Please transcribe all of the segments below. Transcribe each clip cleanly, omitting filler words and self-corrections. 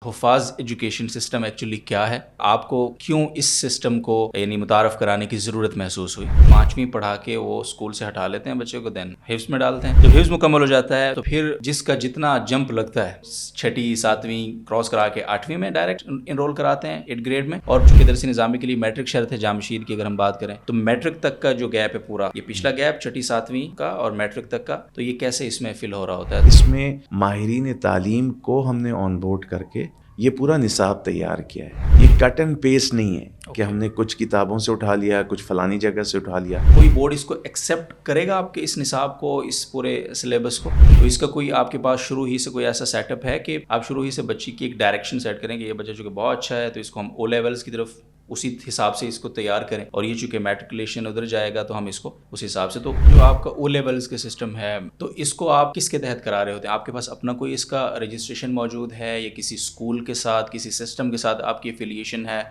حفاظ education system actually کیا ہے، آپ کو کیوں اس سسٹم کو یعنی متعارف کرانے کی ضرورت محسوس ہوئی؟ 5ویں پڑھا کے وہ اسکول سے ہٹا لیتے ہیں بچے کو، دین حفظ میں ڈالتے ہیں. جب حفظ مکمل ہو جاتا ہے تو پھر جس کا جتنا جمپ لگتا ہے 6ٹی 7ویں کراس کرا کے 8ویں میں ڈائریکٹ انرول کراتے ہیں 8 گریڈ میں. اور چونکہ درسی نظامی کے لیے میٹرک شرط ہے جامشید کی، اگر ہم بات کریں تو میٹرک تک کا جو گیپ ہے پورا، یہ پچھلا گیپ 6ٹی 7ویں کا اور میٹرک تک کا، تو یہ کیسے اس میں فل ہو رہا ہوتا ہے؟ اس میں ماہرین تعلیم کو ہم نے آن بورڈ کر کے یہ پورا نصاب تیار کیا ہے. یہ کٹ اینڈ پیسٹ نہیں ہے کہ ہم نے کچھ کتابوں سے اٹھا لیا، کچھ فلانی جگہ سے اٹھا لیا. کوئی بورڈ اس کو ایکسیپٹ کرے گا آپ کے اس نصاب کو، اس پورے سلیبس کو؟ تو اس کا کوئی آپ کے پاس شروع ہی سے کوئی ایسا سیٹ اپ ہے کہ آپ شروع ہی سے بچی کی ایک ڈائریکشن سیٹ کریں کہ یہ بچہ چونکہ بہت اچھا ہے تو اس کو ہم او لیولس کی طرف اسی حساب سے اس کو تیار کریں، اور یہ چونکہ میٹریکولیشن ادھر جائے گا تو ہم اس کو اس حساب سے. تو جو آپ کا او لیولس کا سسٹم ہے تو اس کو آپ کس کے تحت کرا رہے ہوتے ہیں؟ آپ کے پاس اپنا کوئی اس کا رجسٹریشن موجود ہے یا کسی اسکول کے ساتھ، کسی سسٹم کے ساتھ آپ کی افیلیشن ہے؟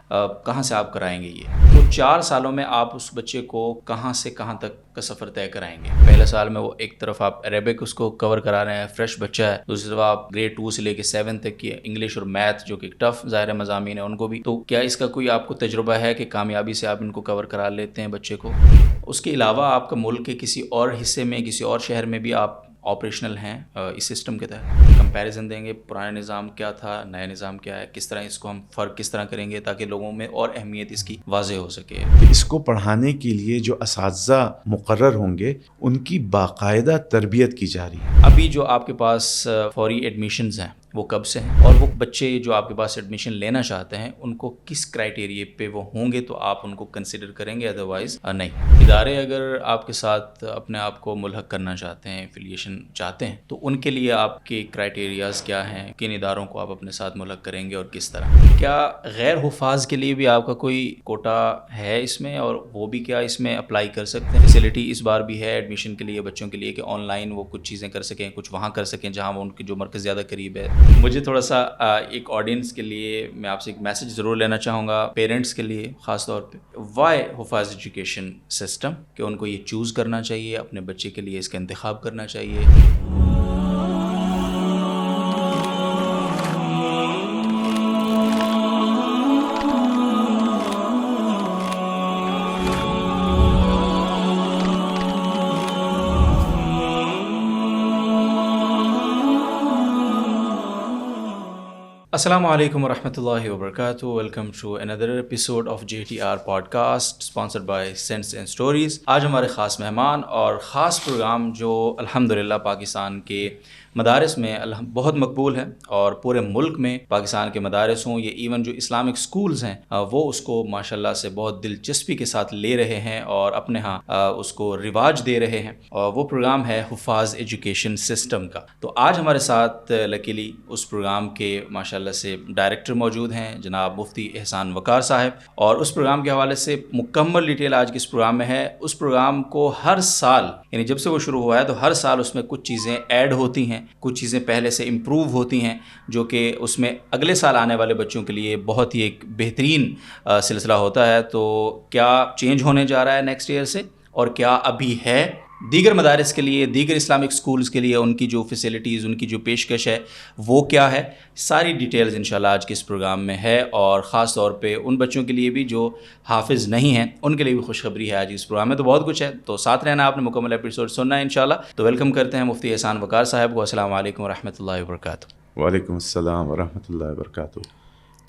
کہاں سے آپ کرائیں گے یہ؟ تو 4 سالوں میں آپ اس بچے کو کہاں سے کہاں تک کا سفر طے کرائیں گے؟ پہلے سال میں وہ ایک طرف آپ عربک اس کو کور کرا رہے ہیں، فریش بچہ ہے. دوسری طرف آپ گریڈ 2 سے لے کے 7 تک کی انگلش اور میتھ جو کہ ٹف ظاہر مضامین ہیں ان کو بھی. تو کیا اس کا کوئی آپ کو تجربہ ہے کہ کامیابی سے آپ ان کو کور کرا لیتے ہیں بچے کو؟ اس کے علاوہ آپ کا ملک کے کسی اور حصے میں، کسی اور شہر میں بھی آپ آپریشنل ہیں اس سسٹم کے تحت؟ کمپیریزن دیں گے پرانے نظام کیا تھا، نئے نظام کیا ہے، کس طرح اس کو ہم فرق کس طرح کریں گے تاکہ لوگوں میں اور اہمیت اس کی واضح ہو سکے. اس کو پڑھانے کے لیے جو اساتذہ مقرر ہوں گے ان کی باقاعدہ تربیت کی جا رہی ہے. ابھی جو آپ کے پاس فوری ایڈمیشنز ہیں وہ کب سے ہیں؟ اور وہ بچے جو آپ کے پاس ایڈمیشن لینا چاہتے ہیں ان کو کس کرائیٹیریے پہ وہ ہوں گے تو آپ ان کو کنسیڈر کریں گے، ادروائز نہیں؟ ادارے اگر آپ کے ساتھ اپنے آپ کو ملحق کرنا چاہتے ہیں، افیلیشن چاہتے ہیں، تو ان کے لیے آپ کے کرائیٹیریاز کیا ہیں؟ کن اداروں کو آپ اپنے ساتھ ملحق کریں گے اور کس طرح؟ کیا غیر حفاظ کے لیے بھی آپ کا کوئی کوٹا ہے اس میں، اور وہ بھی کیا اس میں اپلائی کر سکتے ہیں؟ فیسلٹی اس بار بھی ہے ایڈمیشن کے لیے بچوں کے لیے کہ آن لائن وہ کچھ چیزیں کر سکیں، کچھ وہاں کر سکیں جہاں وہ ان کے جو مرکز زیادہ قریب ہے. مجھے تھوڑا سا ایک آڈینس کے لیے میں آپ سے ایک میسج ضرور لینا چاہوں گا، پیرنٹس کے لیے خاص طور پہ. وائی حفاظ ایجوکیشن سسٹم، کہ ان کو یہ چوز کرنا چاہیے، اپنے بچے کے لیے اس کا انتخاب کرنا چاہیے. السلام علیکم ورحمۃ اللہ وبرکاتہ. Welcome to another episode of JTR podcast sponsored by sense and stories. آج ہمارے خاص مہمان اور خاص پروگرام جو الحمدللہ پاکستان کے مدارس میں بہت مقبول ہے، اور پورے ملک میں پاکستان کے مدارس ہوں، یہ ایون جو اسلامک سکولز ہیں وہ اس کو ماشاءاللہ سے بہت دلچسپی کے ساتھ لے رہے ہیں اور اپنے ہاں اس کو رواج دے رہے ہیں، اور وہ پروگرام ہے حفاظ ایجوکیشن سسٹم کا. تو آج ہمارے ساتھ لکیلی اس پروگرام کے ماشاءاللہ سے ڈائریکٹر موجود ہیں جناب مفتی احسان وقار صاحب، اور اس پروگرام کے حوالے سے مکمل ڈیٹیل آج کے اس پروگرام میں ہے. اس پروگرام کو ہر سال یعنی جب سے وہ شروع ہوا ہے تو ہر سال اس میں کچھ چیزیں ایڈ ہوتی ہیں، کچھ چیزیں پہلے سے امپروو ہوتی ہیں، جو کہ اس میں اگلے سال آنے والے بچوں کے لیے بہت ہی ایک بہترین سلسلہ ہوتا ہے. تو کیا چینج ہونے جا رہا ہے نیکسٹ ایئر سے، اور کیا ابھی ہے دیگر مدارس کے لیے، دیگر اسلامک سکولز کے لیے ان کی جو فیسلٹیز، ان کی جو پیشکش ہے وہ کیا ہے، ساری ڈیٹیلز انشاءاللہ آج کے اس پروگرام میں ہے. اور خاص طور پہ ان بچوں کے لیے بھی جو حافظ نہیں ہیں ان کے لیے بھی خوشخبری ہے آج اس پروگرام میں. تو بہت کچھ ہے، تو ساتھ رہنا، آپ نے مکمل ایپیسوڈ سننا ہے انشاءاللہ. تو ویلکم کرتے ہیں مفتی احسان وقار صاحب کو. السلام علیکم ورحمۃ اللہ وبرکاتہ. وعلیکم السلام ورحمۃ اللہ وبرکاتہ.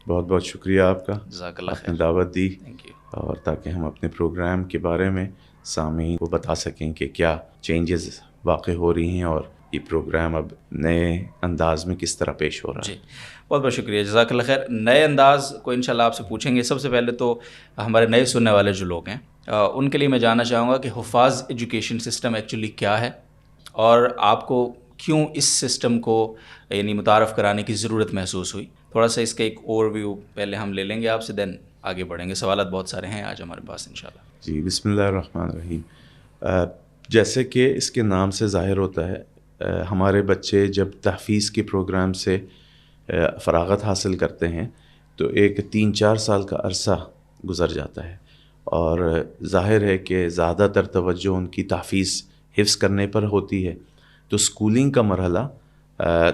بہت بہت شکریہ آپ کا، جزاک اللہ آپ نے دعوت دی، تھینک یو. اور تاکہ ہم اپنے پروگرام کے بارے میں سامعین کو بتا سکیں کہ کیا چینجز واقع ہو رہی ہیں اور یہ پروگرام اب نئے انداز میں کس طرح پیش ہو رہا ہے. جی بہت بہت شکریہ، جزاک اللہ خیر. نئے انداز کو انشاءاللہ آپ سے پوچھیں گے. سب سے پہلے تو ہمارے نئے سننے والے جو لوگ ہیں ان کے لیے میں جاننا چاہوں گا کہ حفاظ ایجوکیشن سسٹم ایکچولی کیا ہے، اور آپ کو کیوں اس سسٹم کو یعنی متعارف کرانے کی ضرورت محسوس ہوئی. تھوڑا سا اس کا ایک اوور ویو پہلے ہم لے لیں گے آپ سے، دین آگے بڑھیں گے. سوالات بہت سارے ہیں آج ہمارے پاس انشاءاللہ. جی بسم اللہ الرحمن الرحیم. جیسے کہ اس کے نام سے ظاہر ہوتا ہے، ہمارے بچے جب تحفیظ کے پروگرام سے فراغت حاصل کرتے ہیں تو ایک 3-4 سال کا عرصہ گزر جاتا ہے، اور ظاہر ہے کہ زیادہ تر توجہ ان کی تحفیظ حفظ کرنے پر ہوتی ہے، تو اسکولنگ کا مرحلہ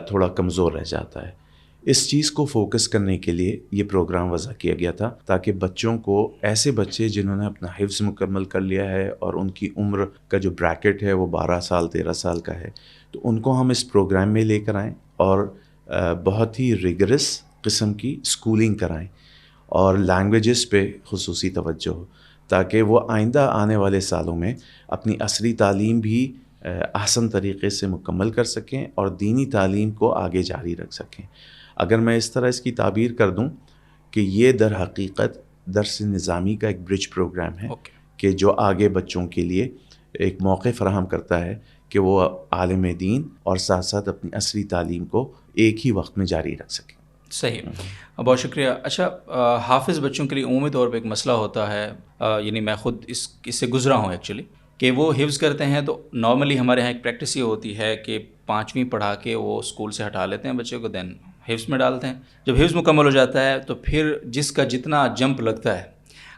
تھوڑا کمزور رہ جاتا ہے. اس چیز کو فوکس کرنے کے لیے یہ پروگرام وضع کیا گیا تھا تاکہ بچوں کو، ایسے بچے جنہوں نے اپنا حفظ مکمل کر لیا ہے اور ان کی عمر کا جو بریکٹ ہے وہ 12 سال 13 سال کا ہے، تو ان کو ہم اس پروگرام میں لے کر آئیں اور بہت ہی ریگرس قسم کی اسکولنگ کرائیں اور لینگویجز پہ خصوصی توجہ ہو، تاکہ وہ آئندہ آنے والے سالوں میں اپنی عصری تعلیم بھی احسن طریقے سے مکمل کر سکیں اور دینی تعلیم کو آگے جاری رکھ سکیں۔ اگر میں اس طرح اس کی تعبیر کر دوں کہ یہ در حقیقت درس نظامی کا ایک برج پروگرام ہے کہ جو آگے بچوں کے لیے ایک موقع فراہم کرتا ہے کہ وہ عالم دین اور ساتھ ساتھ اپنی عصری تعلیم کو ایک ہی وقت میں جاری رکھ سکیں۔ صحیح، بہت شکریہ۔ اچھا، حافظ بچوں کے لیے عمومی طور پہ ایک مسئلہ ہوتا ہے، یعنی میں خود اس سے گزرا ہوں ایکچولی، کہ وہ حفظ کرتے ہیں تو نارملی ہمارے یہاں ایک پریکٹس یہ ہوتی ہے کہ 5ویں پڑھا کے وہ اسکول سے ہٹا لیتے ہیں بچے کو، دین حفظ میں ڈالتے ہیں۔ جب حفظ مکمل ہو جاتا ہے تو پھر جس کا جتنا جمپ لگتا ہے،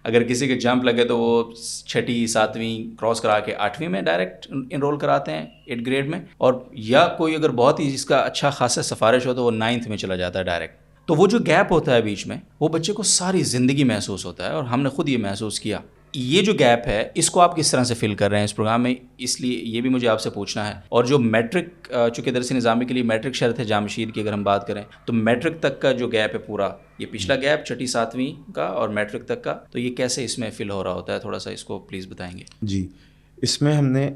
اگر کسی کے جمپ لگے تو وہ 6 7ویں کراس کرا کے 8ویں میں ڈائریکٹ انرول کراتے ہیں 8 گریڈ میں، اور یا کوئی اگر بہت ہی جس کا اچھا خاصا سفارش ہو تو وہ 9th میں چلا جاتا ہے ڈائریکٹ۔ تو وہ جو گیپ ہوتا ہے بیچ میں، وہ بچے کو ساری زندگی محسوس ہوتا ہے، اور ہم نے خود یہ محسوس کیا۔ یہ جو گیپ ہے اس کو آپ کس طرح سے فل کر رہے ہیں اس پروگرام میں؟ اس لیے یہ بھی مجھے آپ سے پوچھنا ہے۔ اور جو میٹرک، چونکہ درس نظامی کے لیے میٹرک شرط ہے جامع شیر کی، اگر ہم بات کریں تو میٹرک تک کا جو گیپ ہے پورا، یہ پچھلا گیپ 6 7ویں کا اور میٹرک تک کا، تو یہ کیسے اس میں فل ہو رہا ہوتا ہے؟ تھوڑا سا اس کو پلیز بتائیں گے۔ جی، اس میں ہم نے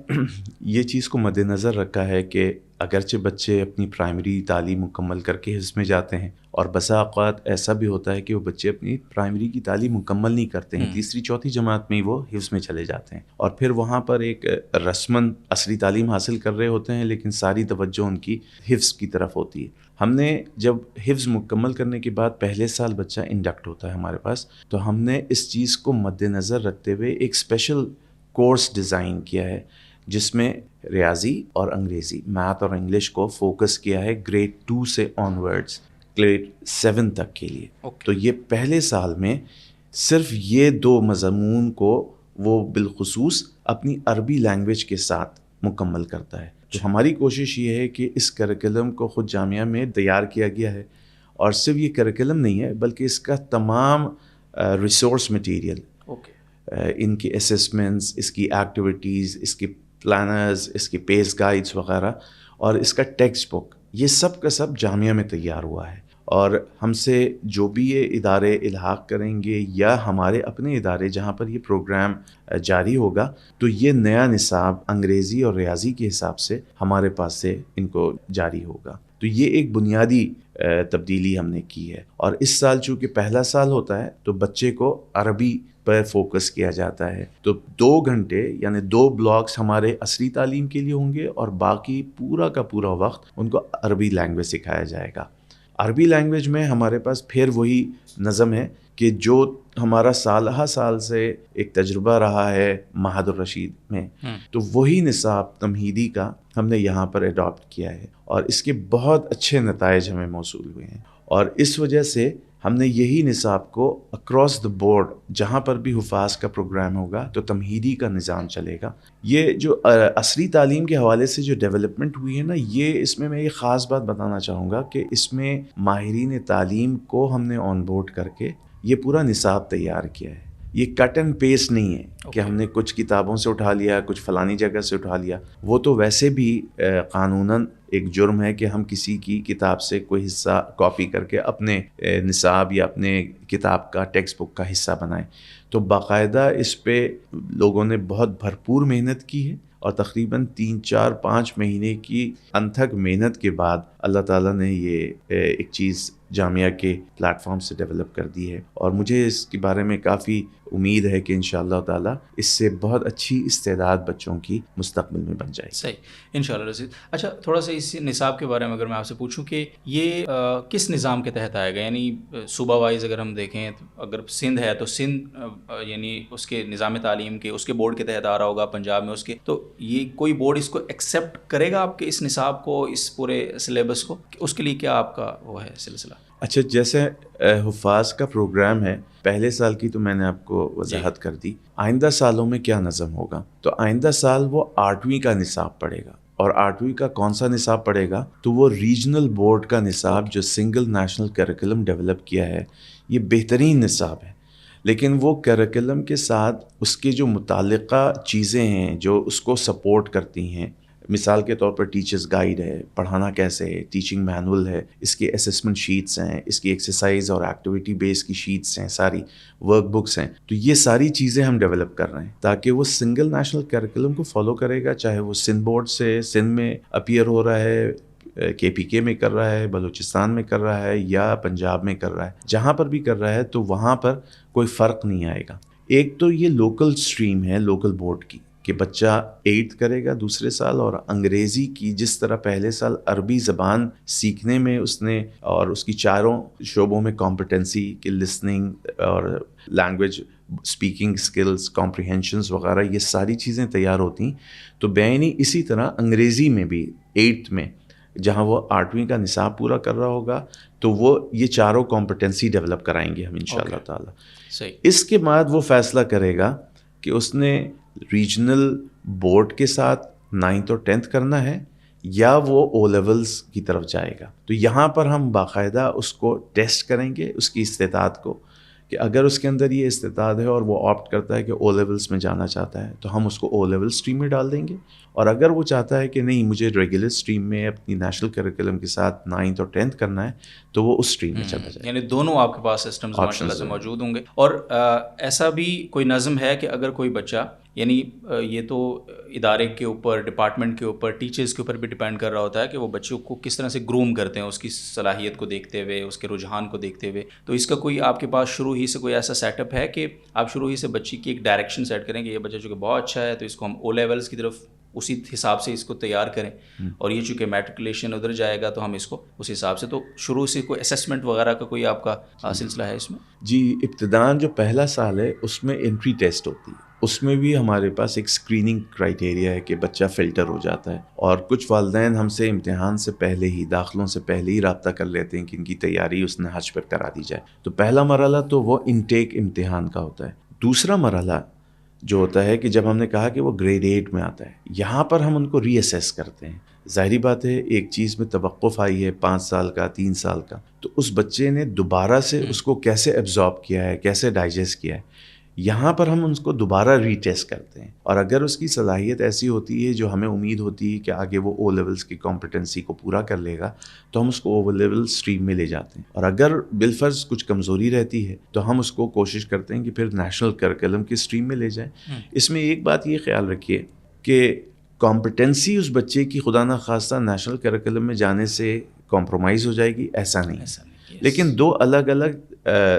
یہ چیز کو مد نظر رکھا ہے کہ اگرچہ بچے اپنی پرائمری تعلیم مکمل کر کے حفظ میں جاتے ہیں، اور بسا اوقات ایسا بھی ہوتا ہے کہ وہ بچے اپنی پرائمری کی تعلیم مکمل نہیں کرتے ہیں، 3ری 4تھی جماعت میں ہی وہ حفظ میں چلے جاتے ہیں، اور پھر وہاں پر ایک رسماً عصری تعلیم حاصل کر رہے ہوتے ہیں، لیکن ساری توجہ ان کی حفظ کی طرف ہوتی ہے۔ ہم نے جب حفظ مکمل کرنے کے بعد پہلے سال بچہ انڈکٹ ہوتا ہے ہمارے پاس، تو ہم نے اس چیز کو مد نظر رکھتے ہوئے ایک اسپیشل کورس ڈیزائن کیا ہے جس میں ریاضی اور انگریزی، میتھ اور انگلش کو فوکس کیا ہے گریڈ 2 سے آن ورڈز گریڈ 7 تک کے لیے۔ تو یہ پہلے سال میں صرف یہ 2 مضمون کو وہ بالخصوص اپنی عربی لینگویج کے ساتھ مکمل کرتا ہے۔ تو ہماری کوشش یہ ہے کہ اس کریکولم کو خود جامعہ میں تیار کیا گیا ہے، اور صرف یہ کریکولم نہیں ہے بلکہ اس کا تمام ریسورس مٹیریل، ان کی اسیسمنٹس، اس کی ایکٹیویٹیز، اس کی پلانرز، اس کی پیس گائیڈز وغیرہ، اور اس کا ٹیکسٹ بک، یہ سب کا سب جامعہ میں تیار ہوا ہے۔ اور ہم سے جو بھی یہ ادارے الحاق کریں گے یا ہمارے اپنے ادارے جہاں پر یہ پروگرام جاری ہوگا، تو یہ نیا نصاب انگریزی اور ریاضی کے حساب سے ہمارے پاس سے ان کو جاری ہوگا۔ تو یہ ایک بنیادی تبدیلی ہم نے کی ہے، اور اس سال چونکہ پہلا سال ہوتا ہے تو بچے کو عربی پر فوکس کیا جاتا ہے، تو 2 گھنٹے یعنی 2 بلاکس ہمارے عصری تعلیم کے لیے ہوں گے، اور باقی پورا کا پورا وقت ان کو عربی لینگویج سکھایا جائے گا۔ عربی لینگویج میں ہمارے پاس پھر وہی نظم ہے کہ جو ہمارا سال سے ایک تجربہ رہا ہے معہد الرشید میں، تو وہی نصاب تمہیدی کا ہم نے یہاں پر اڈاپٹ کیا ہے، اور اس کے بہت اچھے نتائج ہمیں موصول ہوئے ہیں، اور اس وجہ سے ہم نے یہی نصاب کو اکراس دا بورڈ جہاں پر بھی حفاظ کا پروگرام ہوگا تو تمہیدی کا نظام چلے گا۔ یہ جو عصری تعلیم کے حوالے سے جو ڈیولپمنٹ ہوئی ہے نا، یہ اس میں یہ خاص بات بتانا چاہوں گا کہ اس میں ماہرین تعلیم کو ہم نے آن بورڈ کر کے یہ پورا نصاب تیار کیا ہے۔ یہ کٹ اینڈ پیسٹ نہیں ہے کہ ہم نے کچھ کتابوں سے اٹھا لیا، کچھ فلانی جگہ سے اٹھا لیا، وہ تو ویسے بھی قانوناً ایک جرم ہے کہ ہم کسی کی کتاب سے کوئی حصہ کاپی کر کے اپنے نصاب یا اپنے کتاب کا ٹیکسٹ بک کا حصہ بنائیں۔ تو باقاعدہ اس پہ لوگوں نے بہت بھرپور محنت کی ہے، اور تقریباً 3 4 5 مہینے کی انتھک محنت کے بعد اللہ تعالیٰ نے یہ ایک چیز جامعہ کے پلیٹ فارم سے ڈیولپ کر دی ہے، اور مجھے اس کے بارے میں کافی امید ہے کہ انشاءاللہ تعالیٰ اس سے بہت اچھی استعداد بچوں کی مستقبل میں بن جائے گی۔ صحیح، انشاءاللہ رشید۔ اچھا، تھوڑا سا اس نصاب کے بارے میں اگر میں آپ سے پوچھوں کہ یہ کس نظام کے تحت آئے گا؟ یعنی صوبہ وائز اگر ہم دیکھیں، اگر سندھ ہے تو سندھ یعنی اس کے نظام تعلیم کے، اس کے بورڈ کے تحت آ رہا ہوگا، پنجاب میں اس کے، تو یہ کوئی بورڈ اس کو ایکسیپٹ کرے گا آپ کے اس نصاب کو، اس پورے سلیبس کو؟ اس کے لیے کیا آپ کا وہ ہے سلسلہ؟ اچھا، جیسے حفاظ کا پروگرام ہے، پہلے سال کی تو میں نے آپ کو وضاحت کر دی۔ آئندہ سالوں میں کیا نظم ہوگا؟ تو آئندہ سال وہ 8ویں کا نصاب پڑھے گا، اور 8ویں کا کون سا نصاب پڑھے گا، تو وہ ریجنل بورڈ کا نصاب جو سنگل نیشنل کریکولم ڈیولپ کیا ہے، یہ بہترین نصاب ہے، لیکن وہ کریکولم کے ساتھ اس کے جو متعلقہ چیزیں ہیں جو اس کو سپورٹ کرتی ہیں، مثال کے طور پر ٹیچرز گائیڈ ہے، پڑھانا کیسے ہے، ٹیچنگ مینول ہے، اس کی اسسمنٹ شیٹس ہیں، اس کی ایکسرسائز اور ایکٹیویٹی بیس کی شیٹس ہیں، ساری ورک بکس ہیں، تو یہ ساری چیزیں ہم ڈیولپ کر رہے ہیں تاکہ وہ سنگل نیشنل کریکولم کو فالو کرے گا، چاہے وہ سندھ بورڈ سے سندھ میں اپیئر ہو رہا ہے، KPK میں کر رہا ہے، بلوچستان میں کر رہا ہے، یا پنجاب میں کر رہا ہے، جہاں پر بھی کر رہا ہے تو وہاں پر کوئی فرق نہیں آئے گا۔ ایک تو یہ لوکل سٹریم ہے لوکل بورڈ کی کہ بچہ 8 کرے گا دوسرے سال، اور انگریزی کی جس طرح پہلے سال عربی زبان سیکھنے میں اس نے اور اس کی چاروں شعبوں میں کمپٹنسی کہ لسننگ اور لینگویج اسپیکنگ اسکلز، کمپریہنشنز وغیرہ یہ ساری چیزیں تیار ہوتی، تو بینی اسی طرح انگریزی میں بھی 8 میں جہاں وہ 8ویں کا نصاب پورا کر رہا ہوگا تو وہ یہ چاروں کمپٹنسی ڈیولپ کرائیں گے ہم انشاءاللہ تعالی۔ صحیح۔ اس کے بعد وہ فیصلہ کرے گا کہ اس نے ریجنل بورڈ کے ساتھ 9th اور 10th کرنا ہے یا وہ او لیولز کی طرف جائے گا۔ تو یہاں پر ہم باقاعدہ اس کو ٹیسٹ کریں گے، اس کی استطاعت کو، کہ اگر اس کے اندر یہ استطاعت ہے اور وہ آپٹ کرتا ہے کہ او لیولز میں جانا چاہتا ہے تو ہم اس کو او لیول سٹریم میں ڈال دیں گے، اور اگر وہ چاہتا ہے کہ نہیں مجھے ریگولر سٹریم میں اپنی نیشنل کریکولم کے ساتھ 9th اور 10th کرنا ہے تو وہ اس سٹریم میں چلا جائے۔ یعنی دونوں آپ کے پاس سسٹمز ماشاءاللہ سے موجود ہوں گے۔ اور ایسا بھی کوئی نظم ہے کہ اگر کوئی بچہ، یعنی یہ تو ادارے کے اوپر، ڈپارٹمنٹ کے اوپر، ٹیچرز کے اوپر بھی ڈپینڈ کر رہا ہوتا ہے کہ وہ بچوں کو کس طرح سے گروم کرتے ہیں، اس کی صلاحیت کو دیکھتے ہوئے، اس کے رجحان کو دیکھتے ہوئے، تو اس کا کوئی آپ کے پاس شروع ہی سے کوئی ایسا سیٹ اپ ہے کہ آپ شروع ہی سے بچی کی ایک ڈائریکشن سیٹ کریں کہ یہ بچہ چونکہ بہت اچھا ہے تو اس کو ہم او لیولز کی طرف اسی حساب سے اس کو تیار کریں، اور یہ چونکہ میٹریکولیشن ادھر جائے گا تو ہم اس کو اس حساب سے، تو شروع سے کوئی اسیسمنٹ وغیرہ کا کوئی آپ کا سلسلہ ہے اس میں؟ جی، ابتداً جو پہلا سال ہے اس میں انٹری ٹیسٹ ہوتی ہے، اس میں بھی ہمارے پاس ایک اسکریننگ کرائٹیریا ہے کہ بچہ فلٹر ہو جاتا ہے، اور کچھ والدین ہم سے امتحان سے پہلے ہی، داخلوں سے پہلے ہی رابطہ کر لیتے ہیں کہ ان کی تیاری اس نہج پر کرا دی جائے۔ تو پہلا مرحلہ تو وہ انٹیک امتحان کا ہوتا ہے۔ دوسرا مرحلہ جو ہوتا ہے کہ جب ہم نے کہا کہ وہ گریڈ 8 میں آتا ہے، یہاں پر ہم ان کو ری اسیس کرتے ہیں۔ ظاہری بات ہے ایک چیز میں توقف آئی ہے 5 سال کا، 3 سال کا، تو اس بچے نے دوبارہ سے اس کو کیسے ایبزارب کیا ہے، کیسے ڈائجسٹ کیا ہے، یہاں پر ہم اس کو دوبارہ ری ٹیسٹ کرتے ہیں، اور اگر اس کی صلاحیت ایسی ہوتی ہے جو ہمیں امید ہوتی ہے کہ آگے وہ او لیولز کی کمپٹنسی کو پورا کر لے گا تو ہم اس کو او لیول سٹریم میں لے جاتے ہیں، اور اگر بالفرض کچھ کمزوری رہتی ہے تو ہم اس کو کوشش کرتے ہیں کہ پھر نیشنل کریکولم کی سٹریم میں لے جائیں۔ اس میں ایک بات یہ خیال رکھیے کہ کمپٹنسی اس بچے کی خدا نخواستہ نیشنل کریکولم میں جانے سے کمپرومائز ہو جائے گی، ایسا نہیں ہے، لیکن دو الگ الگ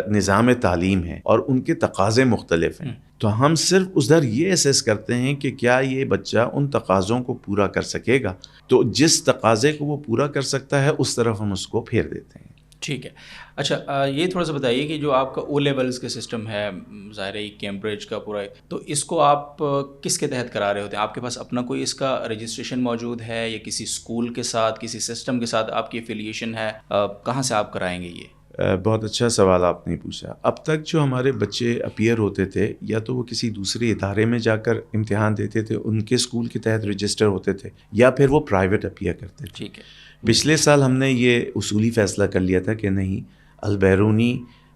نظام تعلیم ہے اور ان کے تقاضے مختلف ہیں، تو ہم صرف ادھر یہ اسیس کرتے ہیں کہ کیا یہ بچہ ان تقاضوں کو پورا کر سکے گا، تو جس تقاضے کو وہ پورا کر سکتا ہے اس طرف ہم اس کو پھیر دیتے ہیں۔ ٹھیک ہے۔ اچھا، یہ تھوڑا سا بتائیے کہ جو آپ کا او لیولز کا سسٹم ہے، ظاہر ہے کیمبرج کا پورا، تو اس کو آپ کس کے تحت کرا رہے ہوتے ہیں؟ آپ کے پاس اپنا کوئی اس کا رجسٹریشن موجود ہے یا کسی اسکول کے ساتھ، کسی سسٹم کے ساتھ آپ کی افیلیشن ہے؟ کہاں سے آپ کرائیں گے یہ؟ بہت اچھا سوال آپ نے پوچھا۔ اب تک جو ہمارے بچے اپیئر ہوتے تھے یا تو وہ کسی دوسرے ادارے میں جا کر امتحان دیتے تھے، ان کے اسکول کے تحت رجسٹر ہوتے تھے، یا پھر وہ پرائیویٹ اپیئر کرتے تھے۔ ٹھیک ہے۔ پچھلے سال ہم نے یہ اصولی فیصلہ کر لیا تھا کہ نہیں، البیرونی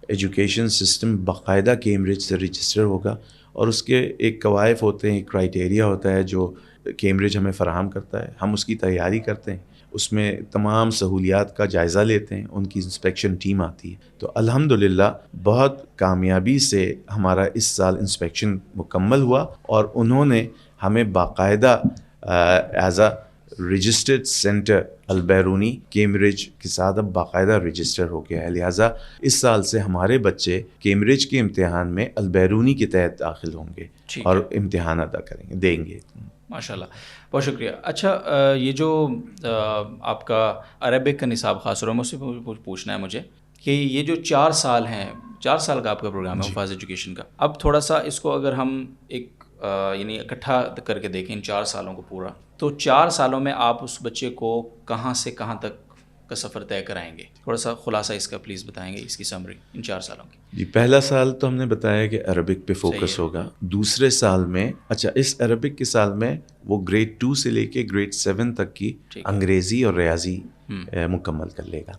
ایجوکیشن سسٹم باقاعدہ کیمبرج سے رجسٹر ہوگا، اور اس کے ایک قوائف ہوتے ہیں، ایک کرائٹیریا ہوتا ہے جو کیمبرج ہمیں فراہم کرتا ہے، ہم اس کی تیاری کرتے ہیں، اس میں تمام سہولیات کا جائزہ لیتے ہیں، ان کی انسپیکشن ٹیم آتی ہے، تو الحمدللہ بہت کامیابی سے ہمارا اس سال انسپیکشن مکمل ہوا، اور انہوں نے ہمیں باقاعدہ as a registered centre Al-Biruni Cambridge کے ساتھ اب باقاعدہ رجسٹر ہو گیا ہے، لہٰذا اس سال سے ہمارے بچے کیمبرج کے امتحان میں البیرونی کے تحت داخل ہوں گے اور امتحان ادا کریں گے، دیں گے۔ ماشاءاللہ، بہت شکریہ۔ اچھا، یہ جو آپ کا عربک کا نصاب خاص طور پر، مجھ سے پوچھنا ہے مجھے کہ یہ جو 4 سال ہیں، 4 سال کا آپ کا پروگرام ہے حفاظ ایجوکیشن کا، اب تھوڑا سا اس کو اگر ہم ایک یعنی اکٹھا کر کے دیکھیں ان 4 سالوں کو پورا، تو 4 سالوں میں آپ اس بچے کو کہاں سے کہاں تک کا سفر طے کرائیں گے. تھوڑا سا خلاصہ اس کا پلیز بتائیں گے, اس کی سمری ان 4 سالوں کی. جی, پہلا سال تو ہم نے بتایا کہ عربک پہ فوکس ہوگا. دوسرے سال میں اس عربک کے سال میں وہ گریڈ 2 سے لے کے گریڈ 7 تک کی انگریزی اور ریاضی مکمل کر لے گا.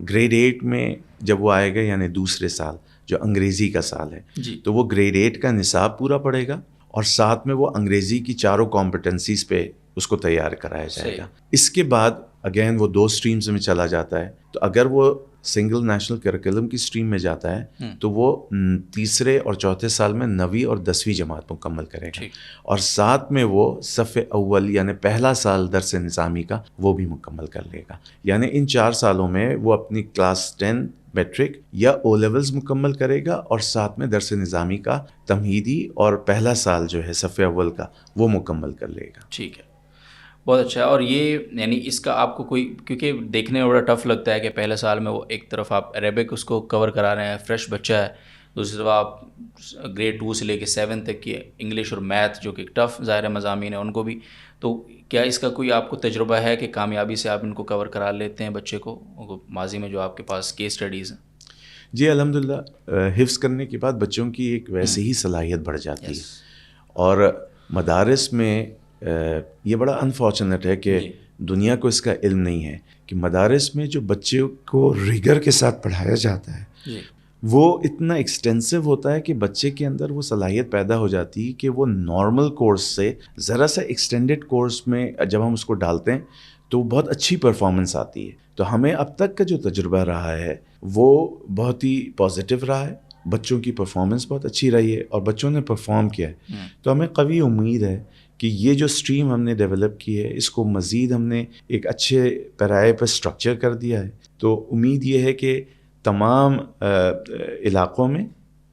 گریڈ 8 میں جب وہ آئے گا, یعنی دوسرے سال جو انگریزی کا سال ہے, تو وہ گریڈ 8 کا نصاب پورا پڑھے گا اور ساتھ میں وہ انگریزی کی 4 کمپٹنسیز پہ اس کو تیار کرایا جائے گا. اس کے بعد اگین وہ 2 اسٹریمز میں چلا جاتا ہے. تو اگر وہ سنگل نیشنل کریکولم کی اسٹریم میں جاتا ہے تو وہ تیسرے اور چوتھے سال میں 9ویں اور 10ویں جماعت مکمل کرے گا, اور ساتھ میں وہ صف اول یعنی پہلا سال درس نظامی کا وہ بھی مکمل کر لے گا. یعنی ان 4 سالوں میں وہ اپنی کلاس 10 میٹرک یا او لیولز مکمل کرے گا اور ساتھ میں درس نظامی کا تمہیدی اور پہلا سال جو ہے صف اول کا وہ مکمل کر لے گا. ٹھیک ہے, بہت اچھا ہے. اور یہ یعنی اس کا آپ کو کوئی, کیونکہ دیکھنے میں بڑا ٹف لگتا ہے کہ پہلے سال میں وہ ایک طرف آپ عربک اس کو کور کرا رہے ہیں, فریش بچہ ہے, دوسری طرف آپ گریڈ 2 سے لے کے 7 تک کی انگلش اور میتھ جو کہ ٹف ظاہر مضامین ہیں ان کو بھی. تو کیا اس کا کوئی آپ کو تجربہ ہے کہ کامیابی سے آپ ان کو کور کرا لیتے ہیں بچے کو, ماضی میں جو آپ کے پاس کیس اسٹڈیز ہیں؟ جی الحمدللہ, حفظ کرنے کے بعد بچوں کی ایک ویسے ہی صلاحیت بڑھ جاتی ہے. اور مدارس میں یہ بڑا انفارچونیٹ ہے کہ دنیا کو اس کا علم نہیں ہے کہ مدارس میں جو بچے کو ریگر کے ساتھ پڑھایا جاتا ہے وہ اتنا ایکسٹینسو ہوتا ہے کہ بچے کے اندر وہ صلاحیت پیدا ہو جاتی ہے کہ وہ نارمل کورس سے ذرا سا ایکسٹینڈڈ کورس میں جب ہم اس کو ڈالتے ہیں تو بہت اچھی پرفارمنس آتی ہے. تو ہمیں اب تک کا جو تجربہ رہا ہے وہ بہت ہی پازیٹیو رہا ہے, بچوں کی پرفارمنس بہت اچھی رہی ہے اور بچوں نے پرفارم کیا ہے. تو ہمیں قوی امید ہے کہ یہ جو اسٹریم ہم نے ڈیولپ کی ہے اس کو مزید ہم نے ایک اچھے پیرائے پر اسٹرکچر کر دیا ہے. تو امید یہ ہے کہ تمام علاقوں میں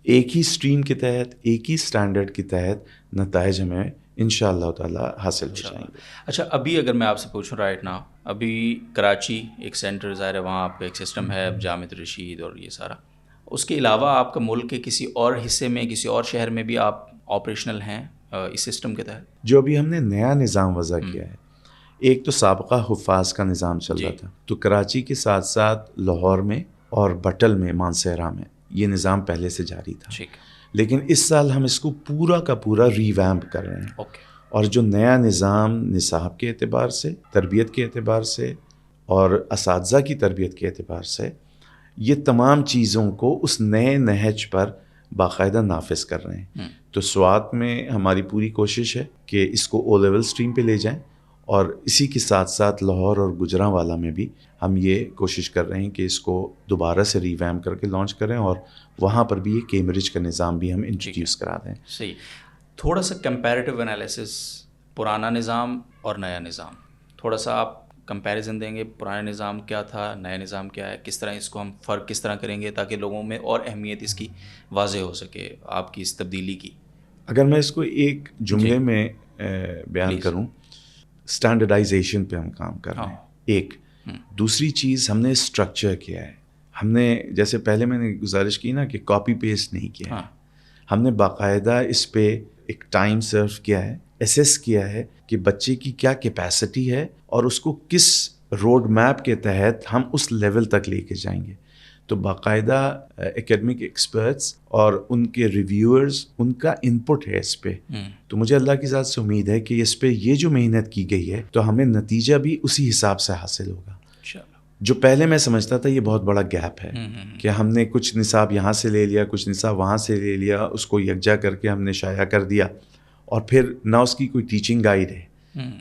ایک ہی اسٹریم کے تحت ایک ہی اسٹینڈرڈ کے تحت نتائج ہمیں انشاءاللہ تعالی حاصل ہو جائیں گے. اچھا, ابھی اگر میں آپ سے پوچھوں رائٹ نا, ابھی کراچی ایک سینٹر ظاہر ہے, وہاں آپ کا ایک سسٹم ہے جامعۃ الرشید اور یہ سارا, اس کے علاوہ آپ کا ملک کے کسی اور حصے میں کسی اور شہر میں بھی آپ آپریشنل ہیں اس سسٹم کے تحت؟ جو ابھی ہم نے نیا نظام وضع کیا ہے, ایک تو سابقہ حفاظ کا نظام چل رہا تھا, تو کراچی کے ساتھ ساتھ لاہور میں اور بٹل میں مانسہرہ میں یہ نظام پہلے سے جاری تھا. لیکن اس سال ہم اس کو پورا کا پورا ریویمپ کر رہے ہیں. اور جو نیا نظام نصاب کے اعتبار سے, تربیت کے اعتبار سے اور اساتذہ کی تربیت کے اعتبار سے, یہ تمام چیزوں کو اس نئے نہج پر باقاعدہ نافذ کر رہے ہیں. تو سوات میں ہماری پوری کوشش ہے کہ اس کو او لیول اسٹریم پہ لے جائیں, اور اسی کے ساتھ ساتھ لاہور اور گجرانوالہ میں بھی ہم یہ کوشش کر رہے ہیں کہ اس کو دوبارہ سے ریویمپ کر کے لانچ کریں, اور وہاں پر بھی یہ کیمبرج کا نظام بھی ہم انٹروڈیوس کرا دیں. صحیح. تھوڑا سا کمپیریٹیو انالیسس, پرانا نظام اور نیا نظام, تھوڑا سا آپ کمپیریزن دیں گے, پرانا نظام کیا تھا, نیا نظام کیا ہے, کس طرح اس کو ہم فرق کس طرح کریں گے تاکہ لوگوں میں اور اہمیت اس کی واضح ہو سکے, آپ کی اس تبدیلی کی. اگر میں اس کو ایک جملے میں بیان کروں, اسٹینڈرڈائزیشن پہ ہم کام کر رہے ہیں. ایک دوسری چیز ہم نے اسٹرکچر کیا ہے. ہم نے جیسے پہلے میں نے گزارش کی نا کہ کاپی پیسٹ نہیں کیا ہے, ہم نے باقاعدہ اس پہ ایک ٹائم سرو کیا ہے, ایسیس کیا ہے کہ بچے کی کیا کیپیسٹی ہے اور اس کو کس روڈ میپ کے تحت ہم اس لیول تک لے کے جائیں گے. تو باقاعدہ اکیڈمک ایکسپرٹس اور ان کے ریویورز, ان کا انپٹ ہے اس پہ. تو مجھے اللہ کی ذات سے امید ہے کہ اس پہ یہ جو محنت کی گئی ہے تو ہمیں نتیجہ بھی اسی حساب سے حاصل ہوگا. جو پہلے میں سمجھتا تھا یہ بہت بڑا گیپ ہے کہ ہم نے کچھ نصاب یہاں سے لے لیا, کچھ نصاب وہاں سے لے لیا, اس کو یکجا کر کے ہم نے شائع کر دیا, اور پھر نہ اس کی کوئی ٹیچنگ گائیڈ ہے.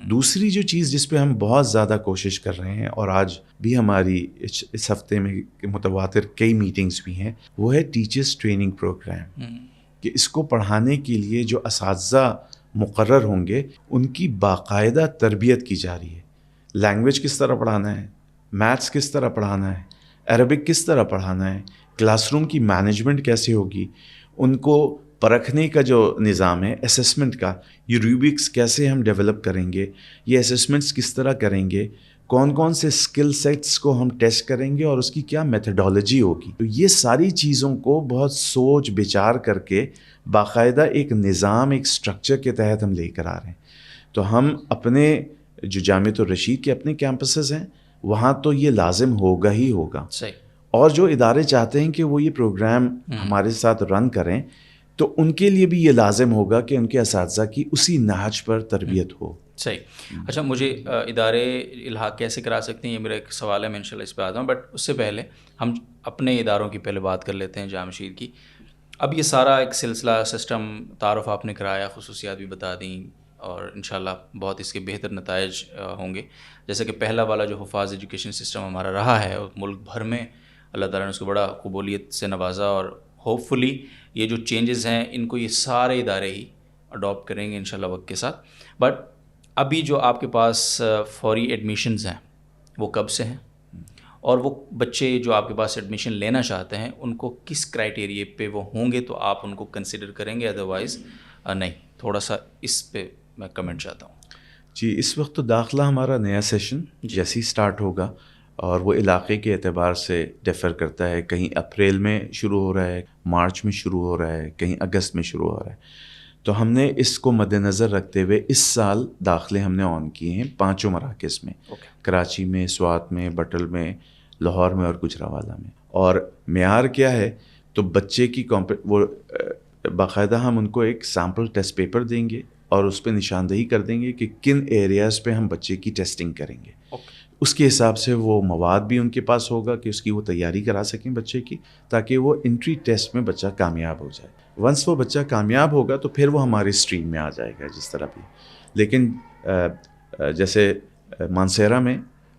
دوسری جو چیز جس پہ ہم بہت زیادہ کوشش کر رہے ہیں, اور آج بھی ہماری اس ہفتے میں متواتر کئی میٹنگز بھی ہیں, وہ ہے ٹیچرز ٹریننگ پروگرام. کہ اس کو پڑھانے کے لیے جو اساتذہ مقرر ہوں گے ان کی باقاعدہ تربیت کی جا رہی ہے. لینگویج کس طرح پڑھانا ہے, میتھس کس طرح پڑھانا ہے, عربک کس طرح پڑھانا ہے, کلاس روم کی مینجمنٹ کیسے ہوگی, ان کو پرکھنے کا جو نظام ہے اسیسمنٹ کا, یہ روبکس کیسے ہم ڈیولپ کریں گے, یہ اسیسمنٹس کس طرح کریں گے, کون کون سے اسکل سیٹس کو ہم ٹیسٹ کریں گے اور اس کی کیا میتھڈالوجی ہوگی. تو یہ ساری چیزوں کو بہت سوچ بچار کر کے باقاعدہ ایک نظام, ایک اسٹرکچر کے تحت ہم لے کر آ رہے ہیں. تو ہم اپنے جو جامعۃ الرشید کے اپنے کیمپسز ہیں وہاں تو یہ لازم ہوگا ہی ہوگا. صحیح. اور جو ادارے چاہتے ہیں کہ وہ یہ پروگرام ہمارے ساتھ رن کریں تو ان کے لیے بھی یہ لازم ہوگا کہ ان کے اساتذہ کی اسی نہج پر تربیت ہو. صحیح. اچھا مجھے ادارے الحاق کیسے کرا سکتے ہیں یہ میرا ایک سوال ہے, میں انشاءاللہ اس پہ آتا ہوں, بٹ اس سے پہلے ہم اپنے اداروں کی پہلے بات کر لیتے ہیں جامشید کی. اب یہ سارا ایک سلسلہ سسٹم تعارف آپ نے کرایا, خصوصیات بھی بتا دیں, اور انشاءاللہ بہت اس کے بہتر نتائج ہوں گے. جیسے کہ پہلا والا جو حفاظ ایجوکیشن سسٹم ہمارا رہا ہے ملک بھر میں, اللہ تعالیٰ نے اس کو بڑا قبولیت سے نوازا, اور ہوپ فلی یہ جو چینجز ہیں ان کو یہ سارے ادارے ہی اڈاپٹ کریں گے انشاءاللہ وقت کے ساتھ. بٹ ابھی جو آپ کے پاس فوری ایڈمیشنز ہیں وہ کب سے ہیں, اور وہ بچے جو آپ کے پاس ایڈمیشن لینا چاہتے ہیں ان کو کس کرائٹیریے پہ وہ ہوں گے تو آپ ان کو کنسیڈر کریں گے, ادروائز نہیں؟ تھوڑا سا اس پہ میں کمنٹ چاہتا ہوں. جی, اس وقت تو داخلہ ہمارا نیا سیشن جیسے ہی سٹارٹ ہوگا, اور وہ علاقے کے اعتبار سے ڈیفر کرتا ہے. کہیں اپریل میں شروع ہو رہا ہے, مارچ میں شروع ہو رہا ہے, کہیں اگست میں شروع ہو رہا ہے. تو ہم نے اس کو مد نظر رکھتے ہوئے اس سال داخلے ہم نے آن کیے ہیں 5 مراکز میں. کراچی میں, سوات میں, بٹل میں, لاہور میں اور گجرانوالہ میں. اور معیار کیا ہے تو بچے کی وہ باقاعدہ ہم ان کو ایک سیمپل ٹیسٹ پیپر دیں گے اور اس پہ نشاندہی کر دیں گے کہ کن ایریاز پہ ہم بچے کی ٹیسٹنگ کریں گے. اس کے حساب سے وہ مواد بھی ان کے پاس ہوگا کہ اس کی وہ تیاری کرا سکیں بچے کی, تاکہ وہ انٹری ٹیسٹ میں بچہ کامیاب ہو جائے. ونس وہ بچہ کامیاب ہوگا تو پھر وہ ہماری اسٹریم میں آ جائے گا جس طرح بھی. لیکن جیسے مانسیرا میں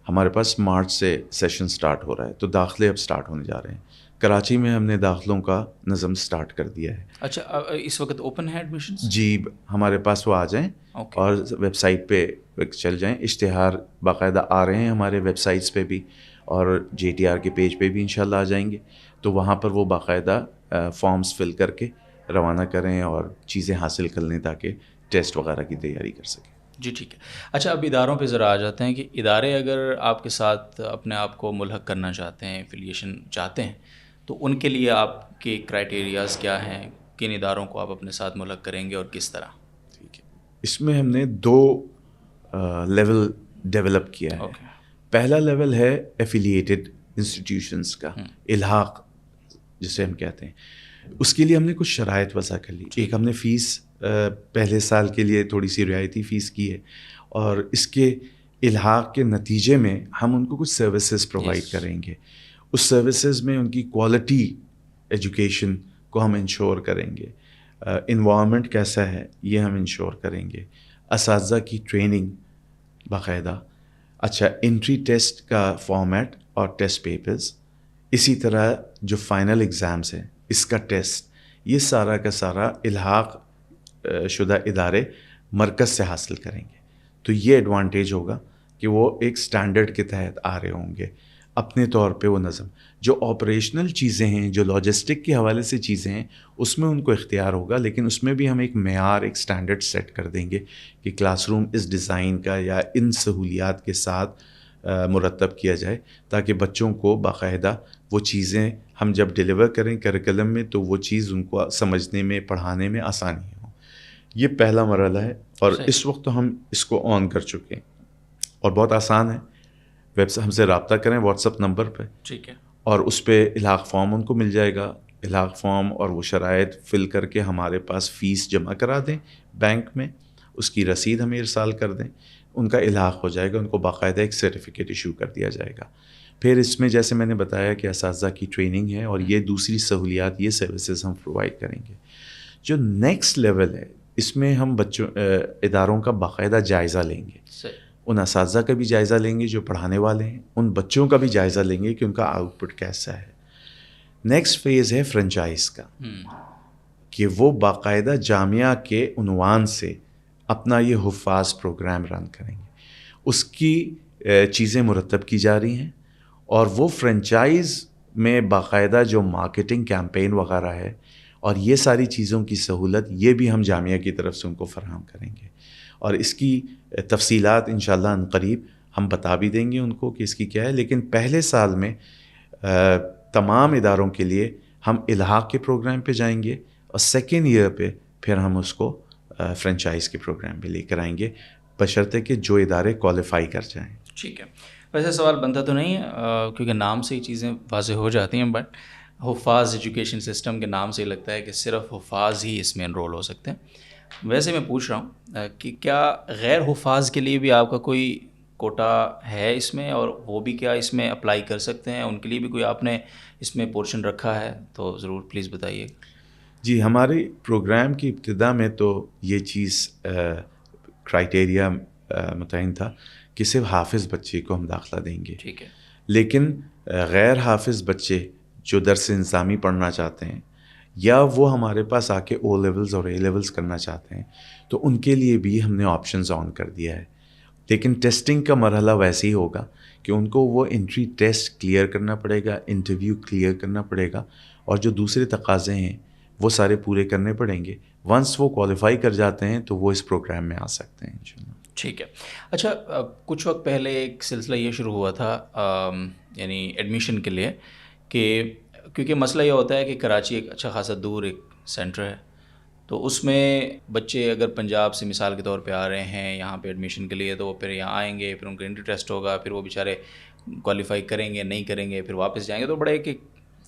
ہمارے پاس مارچ سے سیشن سٹارٹ ہو رہا ہے, تو داخلے اب سٹارٹ ہونے جا رہے ہیں. کراچی میں ہم نے داخلوں کا نظم سٹارٹ کر دیا ہے. اچھا, اس وقت اوپن ہے ایڈمیشنز؟ جی, ہمارے پاس وہ آ جائیں اور ویب سائٹ پہ چل جائیں. اشتہار باقاعدہ آ رہے ہیں ہمارے ویب سائٹس پہ بھی, اور JTR کے پیج پہ بھی انشاءاللہ آ جائیں گے. تو وہاں پر وہ باقاعدہ فارمز فل کر کے روانہ کریں اور چیزیں حاصل کر لیں تاکہ ٹیسٹ وغیرہ کی تیاری کر سکیں. جی ٹھیک ہے. اچھا, اب اداروں پہ ذرا آ جاتے ہیں کہ ادارے اگر آپ کے ساتھ اپنے آپ کو ملحق کرنا چاہتے ہیں, ایفیلیشن چاہتے ہیں, تو ان کے لیے آپ کے کرائٹیریاز کیا ہیں؟ کن اداروں کو آپ اپنے ساتھ ملحق کریں گے اور کس طرح؟ ٹھیک ہے, اس میں ہم نے 2 لیول ڈیولپ کیا ہے. پہلا لیول ہے ایفیلیٹڈ انسٹیٹیوشنس کا, الحاق جسے ہم کہتے ہیں. اس کے لیے ہم نے کچھ شرائط وضع کر لی. ایک, ہم نے فیس پہلے سال کے لیے تھوڑی سی رعایتی فیس کی ہے, اور اس کے الحاق کے نتیجے میں ہم ان کو کچھ سروسز پرووائڈ کریں گے. اس سروسز میں ان کی کوالٹی ایجوکیشن کو ہم انشور کریں گے. انوائرمنٹ کیسا ہے یہ ہم انشور کریں گے. اساتذہ کی ٹریننگ باقاعدہ. اچھا, انٹری ٹیسٹ کا فارمیٹ اور ٹیسٹ پیپرز, اسی طرح جو فائنل ایگزامز ہیں اس کا ٹیسٹ, یہ سارا کا سارا الحاق شدہ ادارے مرکز سے حاصل کریں گے. تو یہ ایڈوانٹیج ہوگا کہ وہ ایک سٹینڈرڈ کے تحت آ رہے ہوں گے. اپنے طور پہ وہ نظم, جو آپریشنل چیزیں ہیں, جو لاجسٹک کے حوالے سے چیزیں ہیں, اس میں ان کو اختیار ہوگا, لیکن اس میں بھی ہم ایک معیار, ایک سٹینڈرڈ سیٹ کر دیں گے کہ کلاس روم اس ڈیزائن کا یا ان سہولیات کے ساتھ مرتب کیا جائے, تاکہ بچوں کو باقاعدہ وہ چیزیں ہم جب ڈیلیور کریں کریکلم میں تو وہ چیز ان کو سمجھنے میں, پڑھانے میں آسانی ہو. یہ پہلا مرحلہ ہے, اور اس وقت تو ہم اس کو آن کر چکے ہیں اور بہت آسان ہے. ہم سے رابطہ کریں واٹس ایپ نمبر پہ, ٹھیک ہے, اور اس پہ الحاق فارم ان کو مل جائے گا. الحاق فارم اور وہ شرائط فل کر کے ہمارے پاس فیس جمع کرا دیں بینک میں, اس کی رسید ہمیں ارسال کر دیں, ان کا الحاق ہو جائے گا. ان کو باقاعدہ ایک سرٹیفکیٹ ایشو کر دیا جائے گا. پھر اس میں جیسے میں نے بتایا کہ اساتذہ کی ٹریننگ ہے, اور یہ دوسری سہولیات, یہ سروسز ہم پرووائڈ کریں گے. جو نیکسٹ لیول ہے اس میں ہم اداروں کا باقاعدہ جائزہ لیں گے. ان اساتذہ کا بھی جائزہ لیں گے جو پڑھانے والے ہیں, ان بچوں کا بھی جائزہ لیں گے کہ ان کا آؤٹ پٹ کیسا ہے. نیکسٹ فیز ہے فرنچائز کا, کہ وہ باقاعدہ جامعہ کے عنوان سے اپنا یہ حفاظ پروگرام رن کریں گے. اس کی چیزیں مرتب کی جا رہی ہیں, اور وہ فرنچائز میں باقاعدہ جو مارکیٹنگ کیمپین وغیرہ ہے اور یہ ساری چیزوں کی سہولت, یہ بھی ہم جامعہ کی طرف سے ان کو فراہم کریں گے. اور اس کی تفصیلات انشاءاللہ ان قریب ہم بتا بھی دیں گے ان کو کہ اس کی کیا ہے. لیکن پہلے سال میں تمام اداروں کے لیے ہم الحاق کے پروگرام پہ جائیں گے, اور سیکنڈ ایئر پہ پھر ہم اس کو فرنچائز کے پروگرام پہ لے کر آئیں گے, بشرطے کہ جو ادارے کوالیفائی کر جائیں. ٹھیک ہے. ویسے سوال بنتا تو نہیں ہے کیونکہ نام سے ہی چیزیں واضح ہو جاتی ہیں، بٹ حفاظ ایجوکیشن سسٹم کے نام سے ہی لگتا ہے کہ صرف حفاظ ہی اس میں انرول ہو سکتے ہیں. ویسے میں پوچھ رہا ہوں کہ کیا غیر حفاظ کے لیے بھی آپ کا کوئی کوٹا ہے اس میں، اور وہ بھی کیا اس میں اپلائی کر سکتے ہیں؟ ان کے لیے بھی کوئی آپ نے اس میں پورشن رکھا ہے تو ضرور پلیز بتائیے. جی، ہمارے پروگرام کی ابتدا میں تو یہ چیز کرائٹیریا متعین تھا کہ صرف حافظ بچے کو ہم داخلہ دیں گے. ٹھیک ہے. لیکن غیر حافظ بچے جو درس نظامی پڑھنا چاہتے ہیں یا وہ ہمارے پاس آ کے او لیولز اور اے لیولز کرنا چاہتے ہیں تو ان کے لیے بھی ہم نے آپشنز آن کر دیا ہے. لیکن ٹیسٹنگ کا مرحلہ ویسے ہی ہوگا کہ ان کو وہ انٹری ٹیسٹ کلیئر کرنا پڑے گا، انٹرویو کلیئر کرنا پڑے گا، اور جو دوسرے تقاضے ہیں وہ سارے پورے کرنے پڑیں گے. ونس وہ کوالیفائی کر جاتے ہیں تو وہ اس پروگرام میں آ سکتے ہیں انشاءاللہ. ٹھیک ہے. اچھا، کچھ وقت پہلے ایک سلسلہ یہ شروع ہوا تھا یعنی ایڈمیشن کے لیے، کہ کیونکہ مسئلہ یہ ہوتا ہے کہ کراچی ایک اچھا خاصا دور ایک سینٹر ہے، تو اس میں بچے اگر پنجاب سے مثال کے طور پہ آ رہے ہیں یہاں پہ ایڈمیشن کے لیے، تو وہ پھر یہاں آئیں گے، پھر ان کا انٹری ٹیسٹ ہوگا، پھر وہ بیچارے کوالیفائی کریں گے نہیں کریں گے، پھر واپس جائیں گے، تو بڑا ایک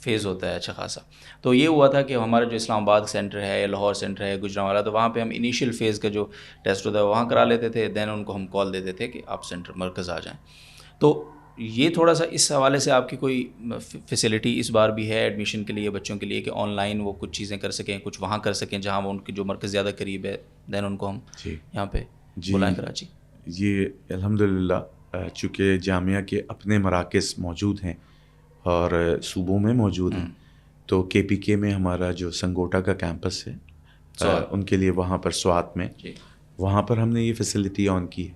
فیز ہوتا ہے اچھا خاصا. تو یہ ہوا تھا کہ ہمارا جو اسلام آباد سینٹر ہے، لاہور سینٹر ہے، گجرانوالہ، تو وہاں پہ ہم انیشیل فیز کا جو ٹیسٹ ہوتا ہے وہاں کرا لیتے تھے، دین ان کو ہم کال دیتے تھے کہ آپ سینٹر مرکز آ جائیں. تو یہ تھوڑا سا اس حوالے سے آپ کی کوئی فیسلٹی اس بار بھی ہے ایڈمیشن کے لیے بچوں کے لیے کہ آن لائن وہ کچھ چیزیں کر سکیں، کچھ وہاں کر سکیں جہاں وہ ان کی جو مرکز زیادہ قریب ہے، دین ان کو ہم یہاں پہ بلائیں کراچی؟ یہ الحمدللہ چونکہ جامعہ کے اپنے مراکز موجود ہیں اور صوبوں میں موجود ہیں، تو کے پی کے میں ہمارا جو سنگوٹا کا کیمپس ہے ان کے لیے وہاں پر سوات میں وہاں پر ہم نے یہ فیسلٹی آن کی ہے.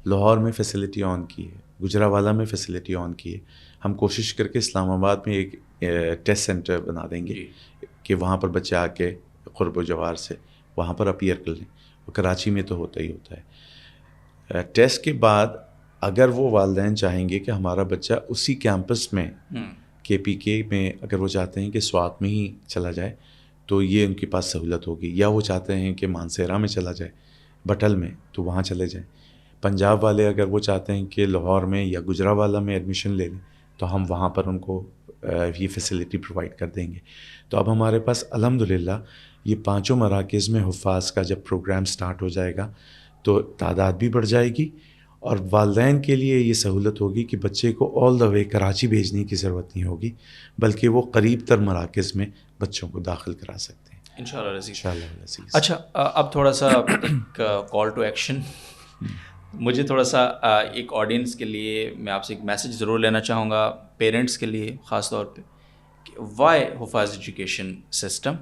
لاہور میں فیسلٹی آن کی ہے، گجرانوالہ میں فیسلٹی آن کی ہے. ہم کوشش کر کے اسلام آباد میں ایک ٹیسٹ سینٹر بنا دیں گے کہ وہاں پر بچے آ کے قرب و جوار سے وہاں پر اپیئر کر لیں. اور کراچی میں تو ہوتا ہی ہوتا ہے. ٹیسٹ کے بعد اگر وہ والدین چاہیں گے کہ ہمارا بچہ اسی کیمپس میں کے پی کے میں اگر وہ چاہتے ہیں کہ سوات میں ہی چلا جائے تو یہ ان کے پاس سہولت ہوگی، یا وہ چاہتے ہیں کہ مانسیرا میں چلا جائے، بٹل میں، تو وہاں چلے جائیں. پنجاب والے اگر وہ چاہتے ہیں کہ لاہور میں یا گجرانوالہ میں ایڈمیشن لے لیں تو ہم وہاں پر ان کو یہ فیسلٹی پرووائڈ کر دیں گے. تو اب ہمارے پاس الحمدللہ یہ پانچوں مراکز میں حفاظ کا جب پروگرام سٹارٹ ہو جائے گا تو تعداد بھی بڑھ جائے گی، اور والدین کے لیے یہ سہولت ہوگی کہ بچے کو آل دا وے کراچی بھیجنے کی ضرورت نہیں ہوگی، بلکہ وہ قریب تر مراکز میں بچوں کو داخل کرا سکتے ہیں انشاءاللہ. اچھا، اب تھوڑا سا ایک کال ٹو ایکشن. مجھے تھوڑا سا ایک آڈینس کے لیے میں آپ سے ایک میسیج ضرور لینا چاہوں گا، پیرنٹس کے لیے خاص طور پہ، کہ وائی حفاظ ایجوکیشن سسٹم،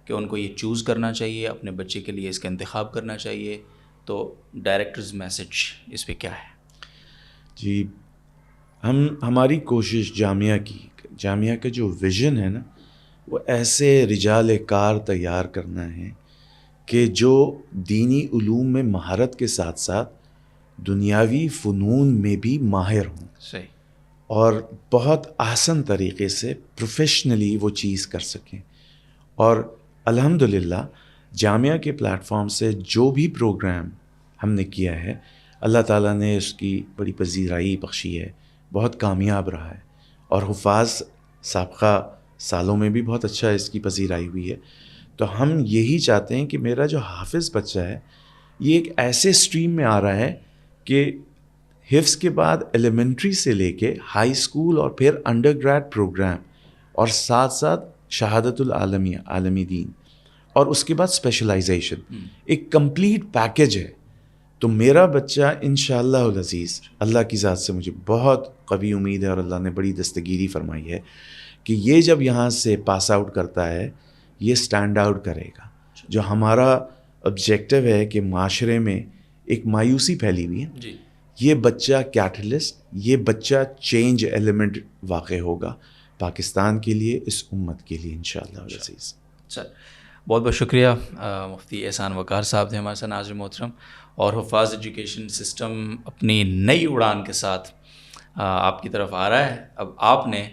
کہ ان کو یہ چوز کرنا چاہیے، اپنے بچے کے لیے اس کا انتخاب کرنا چاہیے. تو ڈائریکٹرز میسیج اس پہ کیا ہے؟ جی، ہماری کوشش جامعہ کا جو ویژن ہے نا، وہ ایسے رجال کار تیار کرنا ہے کہ جو دینی علوم میں مہارت کے ساتھ ساتھ دنیاوی فنون میں بھی ماہر ہوں. صحیح. اور بہت آسان طریقے سے پروفیشنلی وہ چیز کر سکیں. اور الحمدللہ جامعہ کے پلیٹ فارم سے جو بھی پروگرام ہم نے کیا ہے، اللہ تعالیٰ نے اس کی بڑی پذیرائی بخشی ہے، بہت کامیاب رہا ہے، اور حفاظ سابقہ سالوں میں بھی بہت اچھا اس کی پذیرائی ہوئی ہے. تو ہم یہی چاہتے ہیں کہ میرا جو حافظ بچہ ہے یہ ایک ایسے اسٹریم میں آ رہا ہے کہ حفظ کے بعد ایلیمنٹری سے لے کے ہائی اسکول اور پھر انڈر گریڈ پروگرام، اور ساتھ ساتھ شہادت العالمیہ عالمی دین، اور اس کے بعد اسپیشلائزیشن، ایک کمپلیٹ پیکج ہے. تو میرا بچہ انشاءاللہ العزیز، اللہ کی ذات سے مجھے بہت قوی امید ہے اور اللہ نے بڑی دستگیری فرمائی ہے کہ یہ جب یہاں سے پاس آؤٹ کرتا ہے یہ سٹینڈ آؤٹ کرے گا. جو ہمارا آبجیکٹو ہے کہ معاشرے میں ایک مایوسی پھیلی ہوئی ہے، یہ بچہ کیٹلسٹ، یہ بچہ چینج ایلیمنٹ واقع ہوگا پاکستان کے لیے، اس امت کے لیے انشاءاللہ العزیز. سر بہت بہت شکریہ. مفتی احسان وقار صاحب تھے ہمارے ساتھ، ناظرین محترم. اور حفاظ ایجوکیشن سسٹم اپنی نئی اڑان کے ساتھ آپ کی طرف آ رہا ہے. اب آپ نے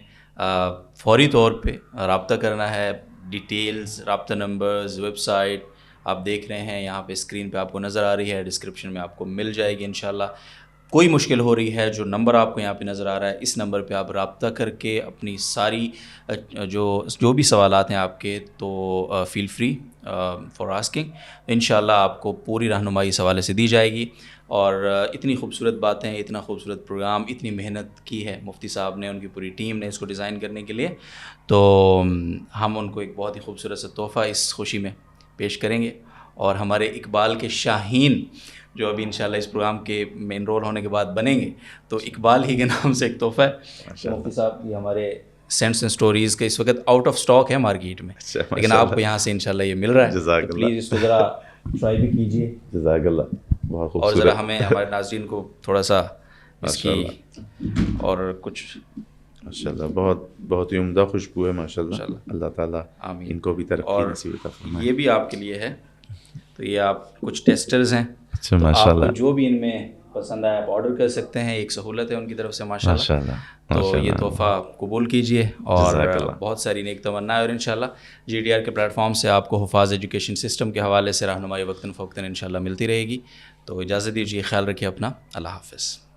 فوری طور پہ رابطہ کرنا ہے. ڈیٹیلز، رابطہ نمبرز، ویب سائٹ آپ دیکھ رہے ہیں یہاں پہ اسکرین پہ آپ کو نظر آ رہی ہے، ڈسکرپشن میں آپ کو مل جائے گی انشاءاللہ. کوئی مشکل ہو رہی ہے، جو نمبر آپ کو یہاں پہ نظر آ رہا ہے، اس نمبر پہ آپ رابطہ کر کے اپنی ساری جو بھی سوالات ہیں آپ کے، تو فیل فری فار آسکنگ. انشاءاللہ آپ کو پوری رہنمائی اس حوالے سے دی جائے گی. اور اتنی خوبصورت باتیں، اتنا خوبصورت پروگرام، اتنی محنت کی ہے مفتی صاحب نے، ان کی پوری ٹیم نے اس کو ڈیزائن کرنے کے لیے، تو ہم ان کو ایک بہت ہی خوبصورت سا تحفہ اس خوشی میں پیش کریں گے. اور ہمارے اقبال کے شاہین جو ابھی انشاءاللہ اس پروگرام کے میں انرول ہونے کے بعد بنیں گے، تو اقبال ہی کے نام سے ایک تحفہ ہے. مفتی صاحب کی ہمارے سینس اینڈ اسٹوریز کے اس وقت آؤٹ آف سٹاک ہے مارکیٹ میں، لیکن آپ کو یہاں سے انشاءاللہ یہ مل رہا ہے. جزاک اللہ. پلیز اس کو ذرا ٹرائی بھی کیجیے. جزاک اللہ. بہت اور خوبصورت. ذرا ہمیں ہمارے ناظرین کو تھوڑا سا اس کی اور کچھ ماشاء اللہ بہت بہت ہی عمدہ خوشبو ہے ماشاء اللہ. اللہ تعالیٰ آمین. ان کو بھی ترقی نصیب عطا فرمائے. یہ بھی آپ کے لیے ہے. تو یہ آپ کچھ ٹیسٹرز ہیں، اچھا تو ماشاء آپ کو اللہ. جو بھی ان میں پسند آیا آپ آرڈر کر سکتے ہیں. ایک سہولت ہے ان کی طرف سے ماشاء اللہ. تو یہ تحفہ آپ قبول کیجیے اور بہت ساری نیک تمنائیں. اور انشاءاللہ GTR کے پلیٹ فارم سے آپ کو حفاظ ایجوکیشن سسٹم کے حوالے سے رہنمائی وقتاً فوقتاً انشاءاللہ ملتی رہے گی. تو اجازت دیجیے، خیال رکھیے اپنا. اللہ حافظ.